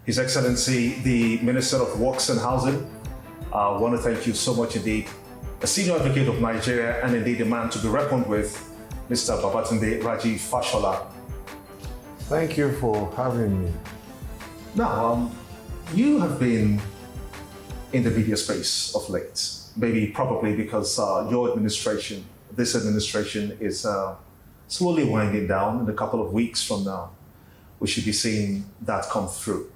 His Excellency, the Minister of Works and Housing, I want to thank you so much indeed. A senior advocate of Nigeria and indeed a man to be reckoned with, Mr. Babatunde Raji Fashola. Thank you for having me. Now, you have been in the media space of late, maybe probably because your administration, this administration is slowly winding down. In a couple of weeks from now, we should be seeing that come through.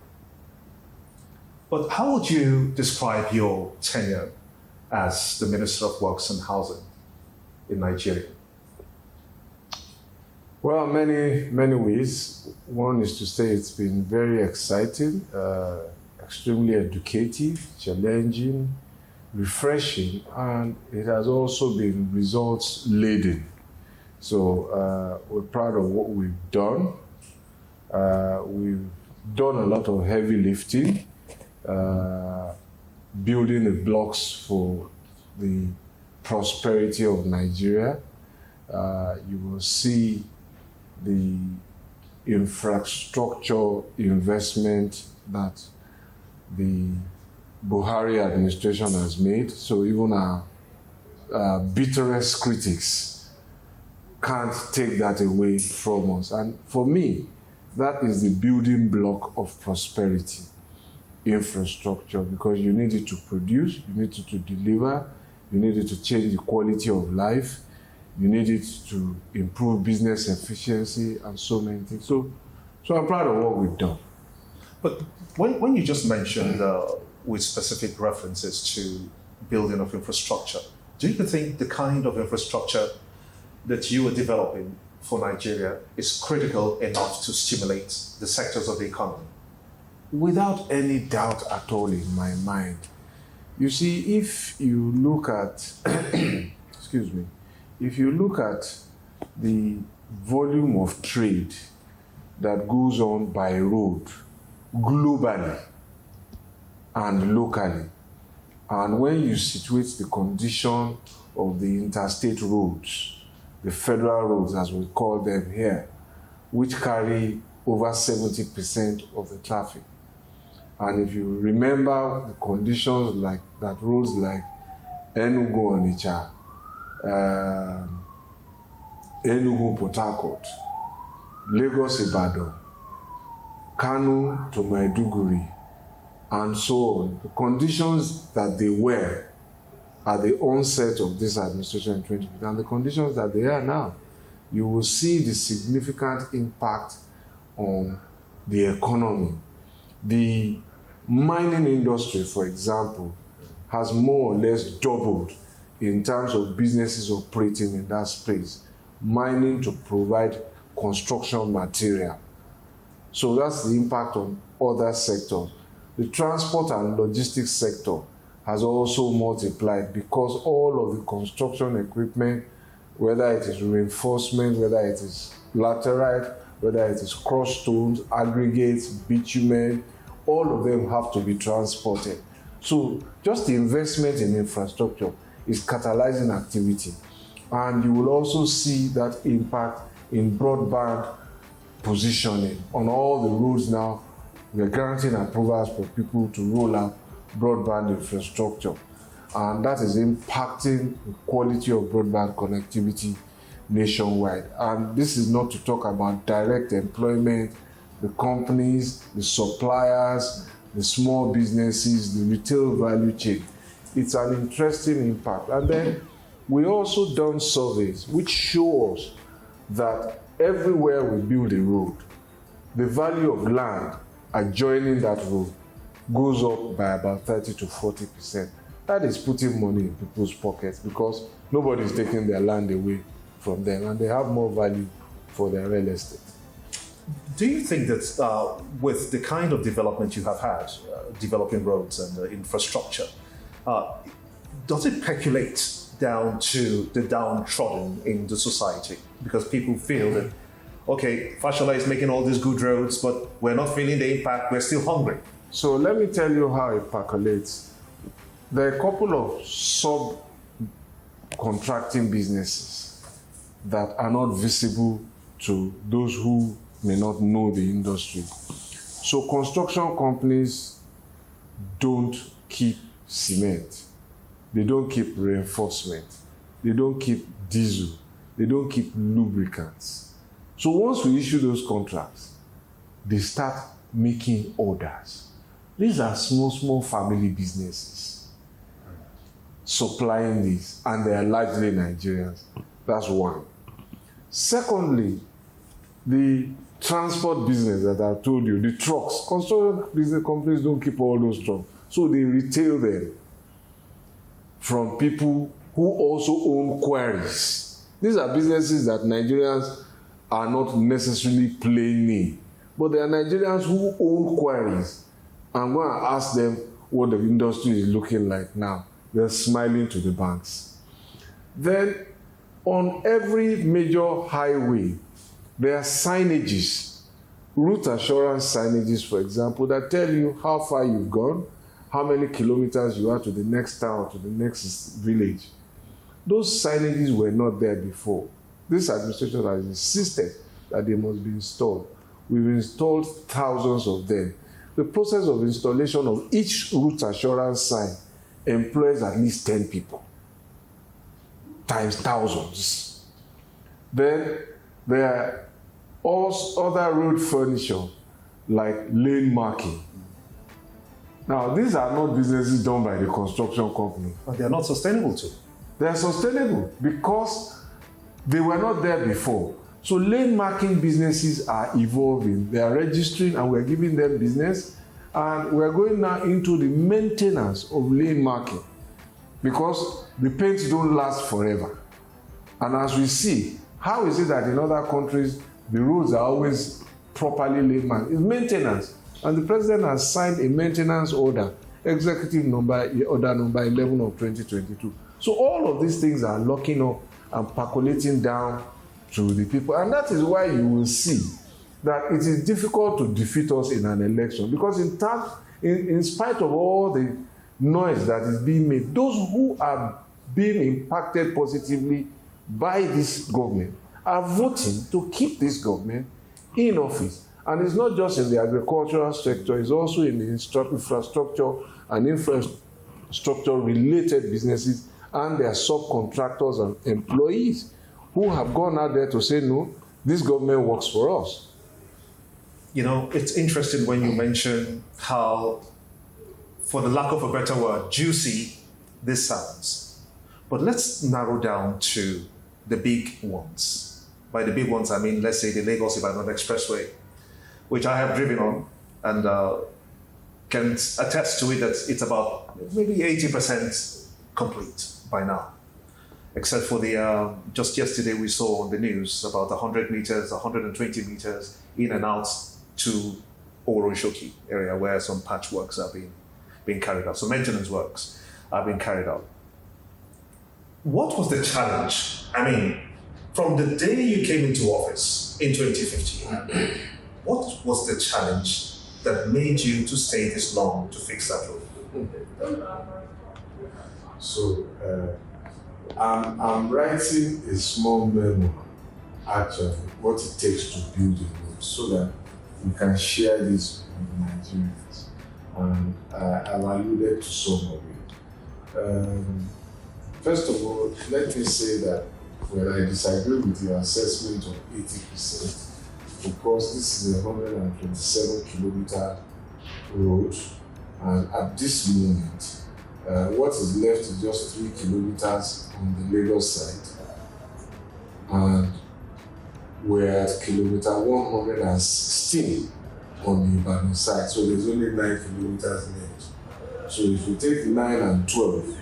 But how would you describe your tenure as the Minister of Works and Housing in Nigeria? Well, many ways. One is to say it's been very exciting, extremely educative, challenging, refreshing, and it has also been results laden. So we're proud of what we've done. We've done a lot of heavy lifting, building the blocks for the prosperity of Nigeria. You will see the infrastructure investment that the Buhari administration has made. So even our bitterest critics can't take that away from us. And for me, that is the building block of prosperity, infrastructure, because you need it to produce, you need it to deliver, you need it to change the quality of life, you need it to improve business efficiency and so many things. So I'm proud of what we've done. But when you just mentioned with specific references to building of infrastructure, do you think the kind of infrastructure that you are developing for Nigeria is critical enough to stimulate the sectors of the economy? Without any doubt at all in my mind. You see, if you look at, excuse me, if you look at the volume of trade that goes on by road globally and locally, and when you situate the condition of the interstate roads, the federal roads as we call them here, which carry over 70% of the traffic. And if you remember the conditions like that, roads like Enugu Onitsha, Enugu Port Harcourt, Lagos Ibadan, Kano to Maiduguri, and so on, the conditions that they were at the onset of this administration in 2015 and the conditions that they are now, you will see the significant impact on the economy. The mining industry, for example, has more or less doubled in terms of businesses operating in that space, mining to provide construction material. So that's the impact on other sectors. The transport and logistics sector has also multiplied because all of the construction equipment, whether it is reinforcement, whether it is laterite, whether it is cross stones, aggregates, bitumen, all of them have to be transported. So just the investment in infrastructure is catalyzing activity. And you will also see that impact in broadband positioning. On all the roads now, we are granting approvals for people to roll out broadband infrastructure. And that is impacting the quality of broadband connectivity nationwide. And this is not to talk about direct employment, the companies, the suppliers, the small businesses, the retail value chain. It's an interesting impact. And then we also done surveys which show us that everywhere we build a road, the value of land adjoining that road goes up by about 30 to 40%. That is putting money in people's pockets because nobody is taking their land away from them and they have more value for their real estate. Do you think that with the kind of development you have had, developing roads and infrastructure, does it percolate down to the downtrodden in the society? Because people feel that, okay, Fashola is making all these good roads, but we're not feeling the impact, we're still hungry. So let me tell you how it percolates. There are a couple of subcontracting businesses that are not visible to those who may not know the industry. So construction companies don't keep cement. They don't keep reinforcement. They don't keep diesel. They don't keep lubricants. So once we issue those contracts, they start making orders. These are small family businesses supplying these, and they are largely Nigerians. That's one. Secondly, the transport business that I told you, the trucks, construction business companies don't keep all those trucks. So they retail them from people who also own quarries. These are businesses that Nigerians are not necessarily playing in, but there are Nigerians who own quarries. I'm going to ask them what the industry is looking like now. They're smiling to the banks. Then, on every major highway, there are signages, route assurance signages, for example, that tell you how far you've gone, how many kilometers you are to the next town, to the next village. Those signages were not there before. This administration has insisted that they must be installed. We've installed thousands of them. The process of installation of each route assurance sign employs at least 10 people, times thousands. Then there are also other road furniture, like lane marking. Now, these are not businesses done by the construction company. But they are not sustainable too. They are sustainable because they were not there before. So lane marking businesses are evolving. They are registering and we're giving them business. And we're going now into the maintenance of lane marking because the paints don't last forever. And as we see, how is it that in other countries, the roads are always properly lane marked? It's maintenance. And the president has signed a maintenance order, order number 11 of 2022. So all of these things are locking up and percolating down to the people. And that is why you will see that it is difficult to defeat us in an election, because in spite of all the noise that is being made, those who are being impacted positively by this government are voting to keep this government in office. And it's not just in the agricultural sector, it's also in the infrastructure and infrastructure related businesses and their subcontractors and employees who have gone out there to say, no, this government works for us. You know, it's interesting when you mention how, for the lack of a better word, juicy this sounds. But let's narrow down to the big ones. By the big ones, I mean, let's say the Lagos-Ibadan expressway, which I have driven on and can attest to it that it's about maybe 80% complete by now. Except for the, just yesterday we saw on the news about 100 meters, 120 meters in and out to Oronshoki area where some patch works are being carried out. So maintenance works are being carried out. What was the challenge? I mean, from the day you came into office in 2015, what was the challenge that made you to stay this long to fix that road? So, I'm writing a small memo, actually, what it takes to build a road so that we can share this with Nigerians. And I've alluded to some of it. First of all, let me say that when I disagree with your assessment of 80%, because this is a 127 kilometer road, and at this moment, what is left is just 3 kilometers on the Lagos side, and we're at kilometer 116 on the Ibadan side, so there's only 9 kilometers left. So if you take 9 and 12,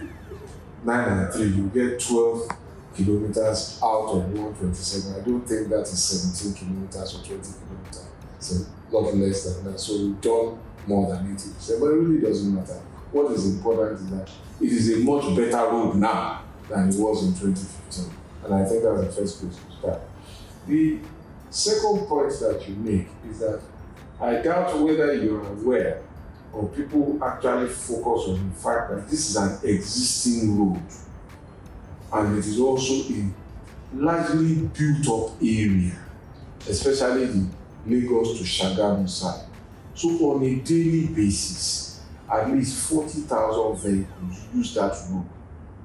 9 and 3, you get 12 kilometers out of 127. I don't think that is 17 kilometers or 20 kilometers. It's a lot less than that. So we've done more than 80%, but it really doesn't matter. What is important is that it is a much better road now than it was in 2015. And I think that's the first place to start. The second point that you make is that I doubt whether you're aware or people actually focus on the fact that this is an existing road and it is also a largely built up area, especially the Lagos to Shagamu side. So on a daily basis, at least 40,000 vehicles use that road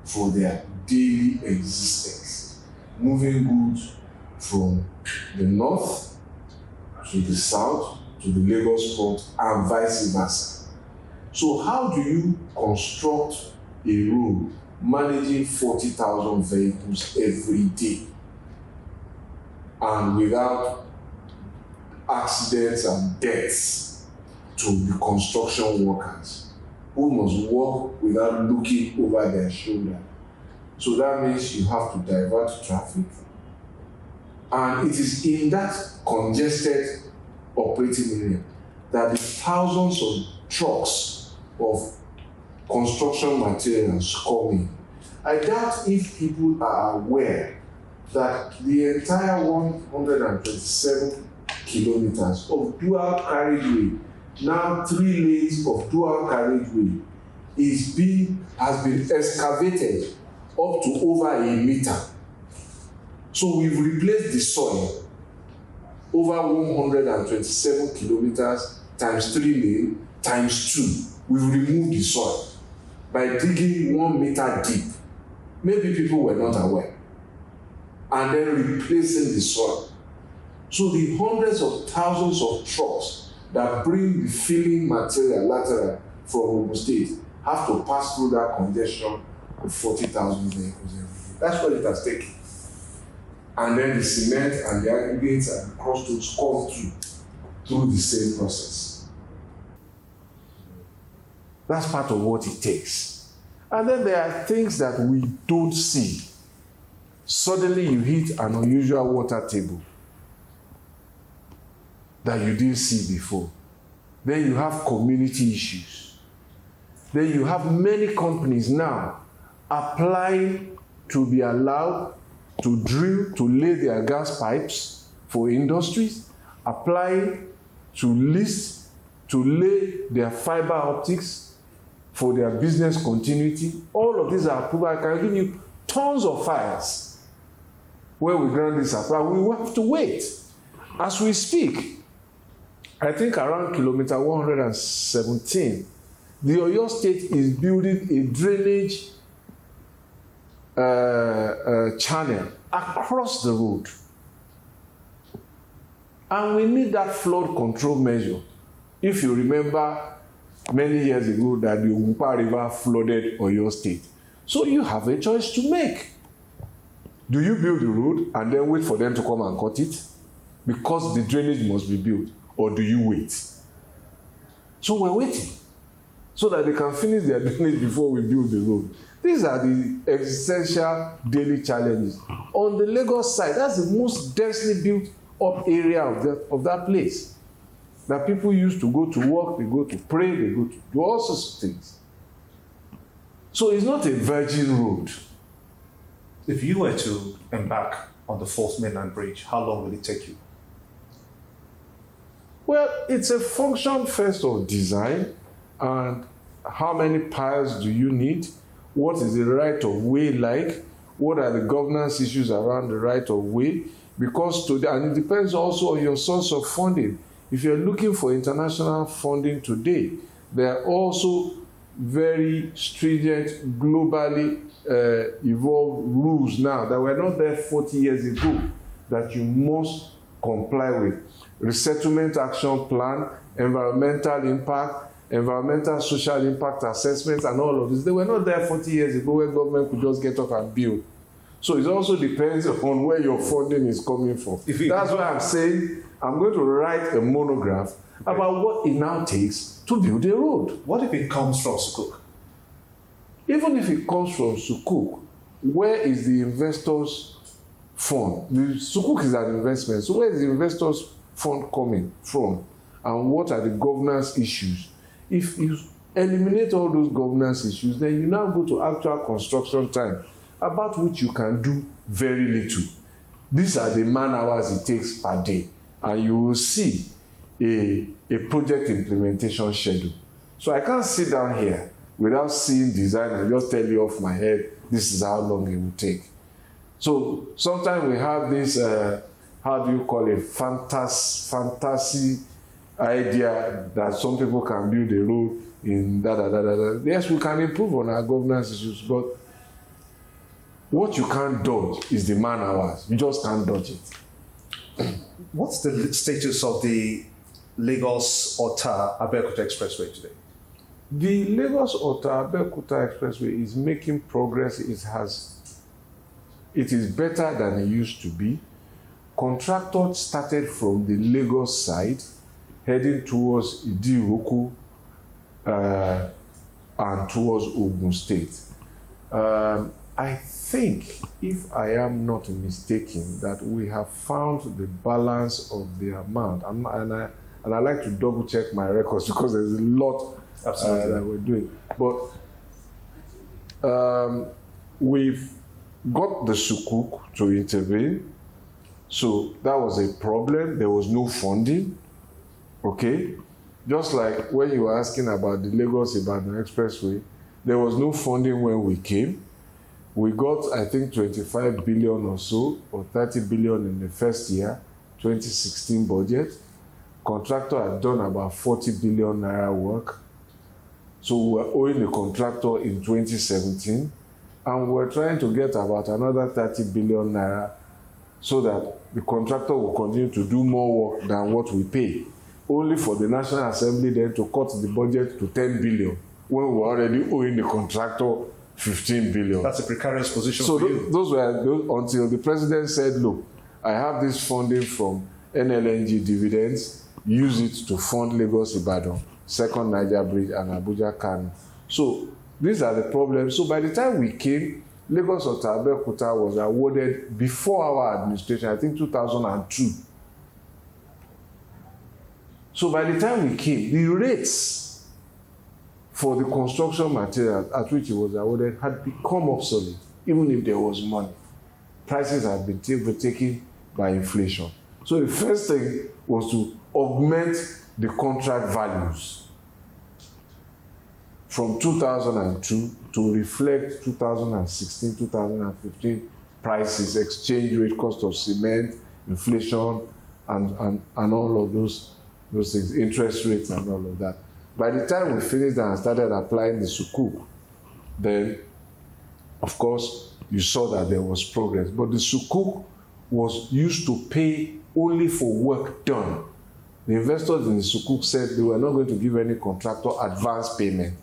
for their daily existence, moving goods from the north to the south to the Lagos port and vice versa. So how do you construct a road managing 40,000 vehicles every day and without accidents and deaths to the construction workers who must work without looking over their shoulder? So that means you have to divert traffic. And it is in that congested operating area that the thousands of trucks of construction materials come in. I doubt if people are aware that the entire 127 kilometers of dual carriageway, now 3 lanes of dual carriageway, has been excavated up to over a meter. So we've replaced the soil over 127 kilometers times 3 lanes times 2. We've removed the soil by digging 1 meter deep. Maybe people were not aware. And then replacing the soil. So the hundreds of thousands of trucks that bring the filling material lateral from Ogun State have to pass through that congestion of 40,000 vehicles every day. That's what it has taken. And then the cement and the aggregates and the crossroads come through the same process. That's part of what it takes. And then there are things that we don't see. Suddenly you hit an unusual water table that you didn't see before. Then you have community issues. Then you have many companies now applying to be allowed to drill, to lay their gas pipes for industries, applying to lease, to lay their fiber optics for their business continuity. All of these are approved. I can give you tons of files where we grant this approval. We will have to wait. As we speak, I think around kilometer 117, the Oyo State is building a drainage channel across the road. And we need that flood control measure. If you remember many years ago that the Ogunpa River flooded Oyo State. So you have a choice to make. Do you build the road and then wait for them to come and cut it? Because the drainage must be built. Or do you wait? So we're waiting so that they can finish their drainage before we build the road. These are the existential daily challenges. On the Lagos side, that's the most densely built up area of that place. That people used to go to work, they go to pray, they go to do all sorts of things. So it's not a virgin road. If you were to embark on the 4th Mainland Bridge, how long will it take you? Well, it's a function first of design and how many piles do you need? What is the right of way like? What are the governance issues around the right of way? Because today, and it depends also on your source of funding. If you're looking for international funding today, there are also very stringent, globally evolved rules now that were not there 40 years ago that you must comply with. Resettlement action plan, environmental impact, environmental social impact assessments, and all of this. They were not there 40 years ago where government could just get up and build. So it also depends on where your funding is coming from. That's why I'm saying I'm going to write a monograph about what it now takes to build a road. What if it comes from Sukuk? Even if it comes from Sukuk, where is the investors' fund? The Sukuk is an investment. So where is the investors' fund coming from? And what are the governance issues? If you eliminate all those governance issues, then you now go to actual construction time, about which you can do very little. These are the man hours it takes per day. And you will see a project implementation schedule. So I can't sit down here without seeing design and just tell you off my head, this is how long it will take. So sometimes we have this, how do you call it, fantasy idea that some people can build a road in da. Yes, we can improve on our governance issues, but what you can't dodge is the man hours. You just can't dodge it. What's the status of the Lagos-Ota Abeokuta Expressway today? The Lagos-Ota Abeokuta Expressway is making progress. It is better than it used to be. Contractors started from the Lagos side, heading towards Idiroku and towards Ogun State. I think, if I am not mistaken, that we have found the balance of the amount. And I like to double check my records because there's a lot that we're doing. But we've got the Sukuk to intervene. So that was a problem. There was no funding. Okay? Just like when you were asking about the Lagos-Ibadan Expressway, there was no funding when we came. We got, I think, 25 billion or so, or 30 billion in the first year, 2016 budget. Contractor had done about 40 billion naira work. So we were owing the contractor in 2017, and we were trying to get about another 30 billion naira so that the contractor will continue to do more work than what we pay. Only for the National Assembly then to cut the budget to 10 billion when we were already owing the contractor 15 billion. That's a precarious position so for you. Those were until the president said, look, I have this funding from NLNG dividends, use it to fund Lagos-Ibadan, Second Niger Bridge, and Abuja-Kano. So these are the problems. So by the time we came, Lagos-Ota Abeokuta was awarded before our administration, I think 2002. So by the time we came, the rates for the construction material at which it was awarded had become obsolete, even if there was money. Prices had been taken by inflation. So the first thing was to augment the contract values from 2002 to reflect 2016, 2015 prices, exchange rate, cost of cement, inflation, and all of those things, interest rates and all of that. By the time we finished and started applying the Sukuk, then, of course, you saw that there was progress. But the Sukuk was used to pay only for work done. The investors in the Sukuk said they were not going to give any contractor advance payment.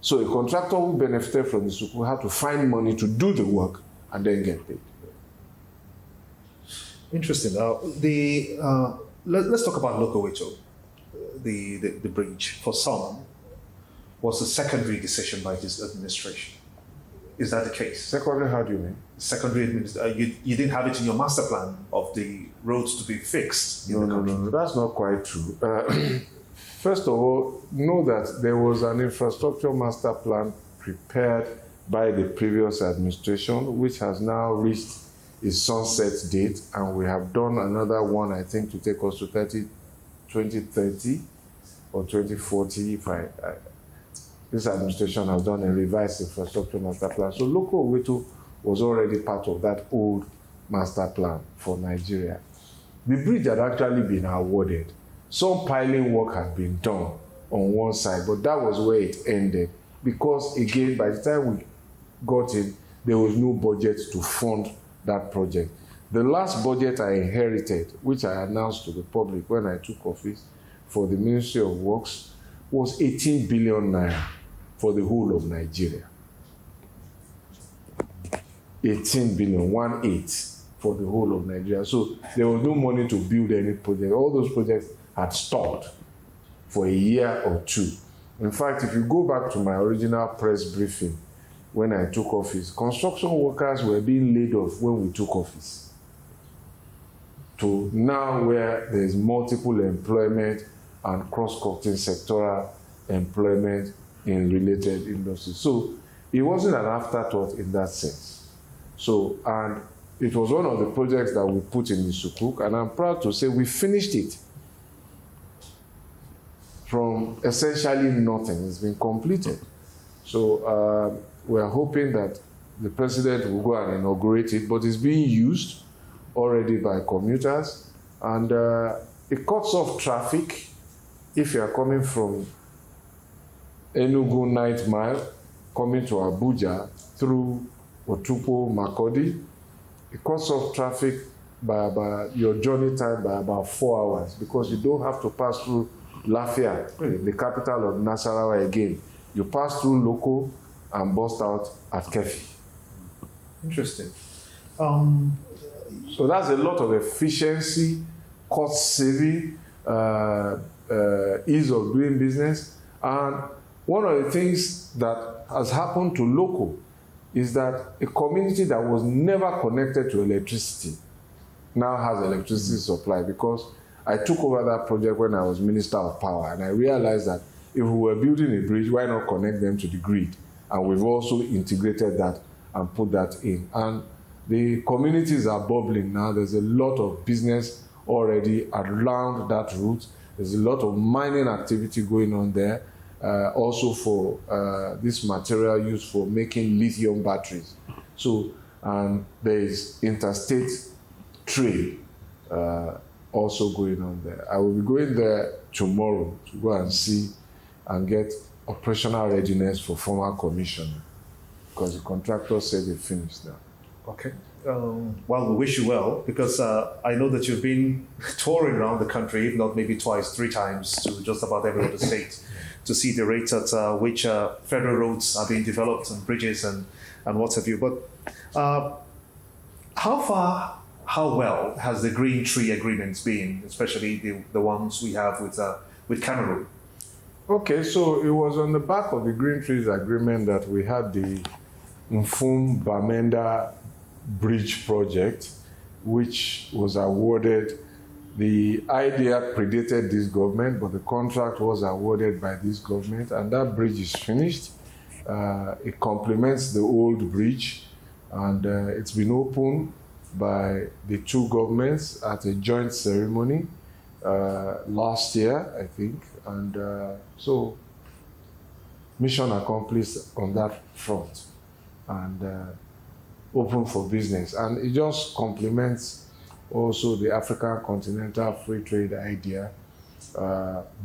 So a contractor who benefited from the Sukuk had to find money to do the work and then get paid. Interesting. Let's talk about Lokoweto. The bridge, for some, was a secondary decision by this administration. Is that the case? Secondary, how do you mean? Secondary administration. You didn't have it in your master plan of the roads to be fixed in the country. No, that's not quite true. First of all, know that there was an infrastructure master plan prepared by the previous administration, which has now reached its sunset date, and we have done another one, I think, to take us to 2030 or 2040. This administration has done a revised infrastructure master plan. So Lokoweto was already part of that old master plan for Nigeria. The bridge had actually been awarded. Some piling work had been done on one side, but that was where it ended. Because, again, by the time we got in, there was no budget to fund that project. The last budget I inherited, which I announced to the public when I took office for the Ministry of Works, was 18 billion naira for the whole of Nigeria. 18 billion, 1/8 for the whole of Nigeria. So there was no money to build any project. All those projects had stopped for a year or two. In fact, if you go back to my original press briefing when I took office, construction workers were being laid off when we took office. To now where there is multiple employment and cross-cutting sectoral employment in related industries. So it wasn't an afterthought in that sense. So, and it was one of the projects that we put in the Sukuk, and I'm proud to say we finished it from essentially nothing. It's been completed. So we are hoping that the president will go and inaugurate it, but it's being used already by commuters, and it cuts off traffic if you are coming from Enugu 9th Mile, coming to Abuja through Otupo, Makodi, it cuts off traffic by about your journey time by about 4 hours, because you don't have to pass through Lafia, the capital of Nasarawa again. You pass through Loko and bust out at Kefi. Interesting. So that's a lot of efficiency, cost saving, ease of doing business. And one of the things that has happened to Loko is that a community that was never connected to electricity now has electricity supply, because I took over that project when I was Minister of Power, and I realized that if we were building a bridge, why not connect them to the grid? And we've also integrated that and put that in. And the communities are bubbling now. There's a lot of business already around that route. There's a lot of mining activity going on there, also for this material used for making lithium batteries. So there is interstate trade also going on there. I will be going there tomorrow to go and see and get operational readiness for formal commissioning, because the contractor said they finished that. Okay. Well, we wish you well, because I know that you've been touring around the country, if not maybe twice, 3 times, to just about every other state to see the rates at which federal roads are being developed and bridges and what have you. But how well has the Green Tree Agreement been, especially the ones we have with Cameroon? Okay, so it was on the back of the Green Trees Agreement that we had the Mfum Bamenda Bridge project, which was awarded. The idea predated this government, but the contract was awarded by this government, and that bridge is finished. It complements the old bridge, and it's been opened by the 2 governments at a joint ceremony last year, I think. And so mission accomplished on that front, and open for business. And it just complements also the African continental free trade idea,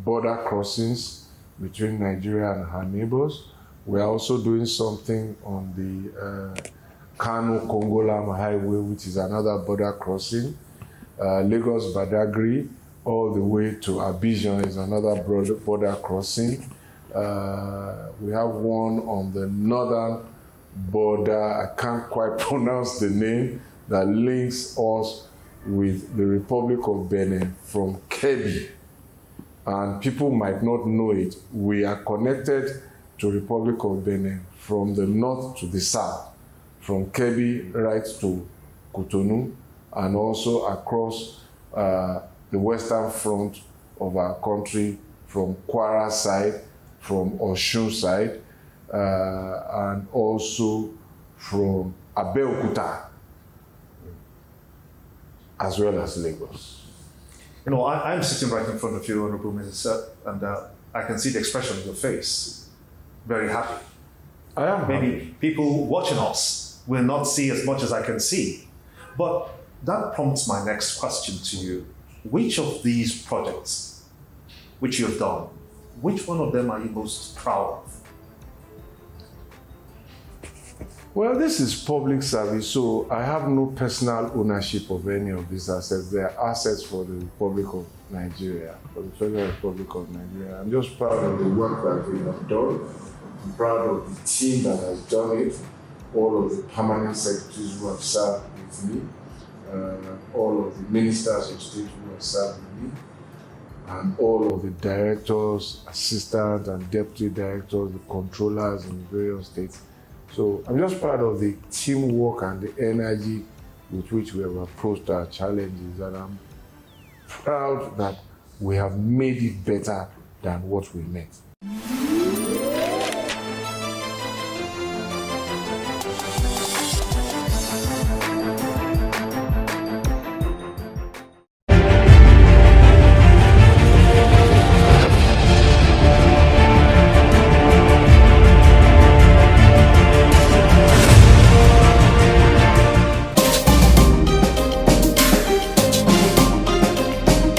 border crossings between Nigeria and her neighbors. We are also doing something on the Kano-Kongolam Highway, which is another border crossing. Lagos-Badagry, all the way to Abidjan is another border crossing. We have one on the northern border, I can't quite pronounce the name, that links us with the Republic of Benin from Kebbi. And people might not know it. We are connected to Republic of Benin from the north to the south, from Kebbi right to Cotonou, and also across the western front of our country, from Kwara side, from Osun side, and also from Abeokuta, as well as Lagos. You know, I'm sitting right in front of you, Honorable Minister, and I can see the expression on your face. Very happy. I am Maybe happy. people watching us will not see as much as I can see. But that prompts my next question to you. Which of these projects which you have done, which one of them are you most proud of? Well, this is public service, so I have no personal ownership of any of these assets. They are assets for the Republic of Nigeria, for the Federal Republic of Nigeria. I'm just proud of the work that we have done. I'm proud of the team that has done it, all of the permanent secretaries who have served with me, all of the ministers of state who have served with me, and all of the directors, assistants, and deputy directors, the controllers in various states. So I'm just proud of the teamwork and the energy with which we have approached our challenges, and I'm proud that we have made it better than what we met.